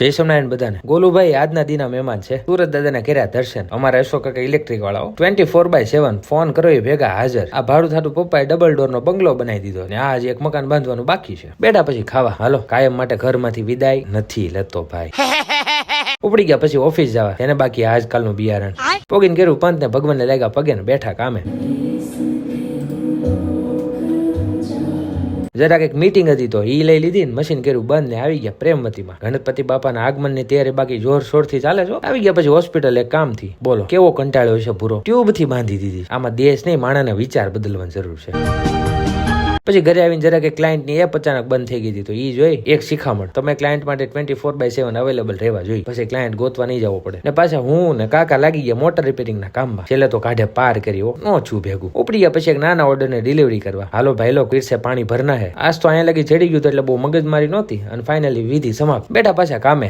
જય સોમનારાયણ બધાને. ગોલુભાઈ આજના દિના મહેમાન છે. સુરત દાદાના કર્યા દર્શન. અમારા અશોક કાકા ઇલેક્ટ્રિક વાળાઓ 24/7 ફોન કરો એ ભેગા હાજર. આ ભાડું થાતું પપ્પાએ ડબલ ડોર નો બંગલો બનાવી દીધો ને આ એક મકાન બાંધવાનું બાકી છે. બેટા પછી ખાવા હાલો. કાયમ માટે ઘરમાંથી વિદાય નથી લેતો ભાઈ. ઉપડી ગયા પછી ઓફિસ જવા એને બાકી આજકાલનું બિયારણ. પોગીને કર્યું પંત ને ભગવાનને લાગ્યા પગે ને બેઠા કામે. જરાક એક મીટિંગ હતી તો ઈ લઈ લીધી ને મશીન કર્યું બંધ ને આવી ગયા પ્રેમવતીમાં. ગણપતિ બાપાના આગમન ની તૈયારી બાકી જોરશોર થી ચાલે છે. આવી ગયા પછી હોસ્પિટલ એક કામ થી. બોલો કેવો કંટાળ્યો છે પૂરો. ટ્યુબ થી બાંધી દીધી. આમાં દેશ નહીં માણસના વિચાર બદલવાની જરૂર છે. પછી ઘરે આવીને જરાક ક્લાયન્ટ ની એપ અચાનક બંધ થઈ ગઈ હતી તો ઈ જોઈ એક શિખામણ. તમે ક્લાયન્ટ માટે 24/7 અવેલેબલ રહેવા જોઈએ. પછી ક્લાયન્ટ ગોતવા નહીં જવો પડે. ને પાછા હું ને કાકા લાગી ગયા મોટર રિપેરિંગ ના કામમાં. છેલ્લે તો કાઢે પાર કર્યો નો છું ભેગું. ઉપડી ગયા પછી એક નાના ઓર્ડર ને ડિલિવરી કરવા. હાલો ભાઈ લો પીરસે પાણી ભરના હે. આજ તો અહીંયા લગી ચડી ગયું એટલે બહુ મગજમારી નહોતી અને ફાઇનલી વિધિ સમાપ્ત. બેઠા પાછા કામે.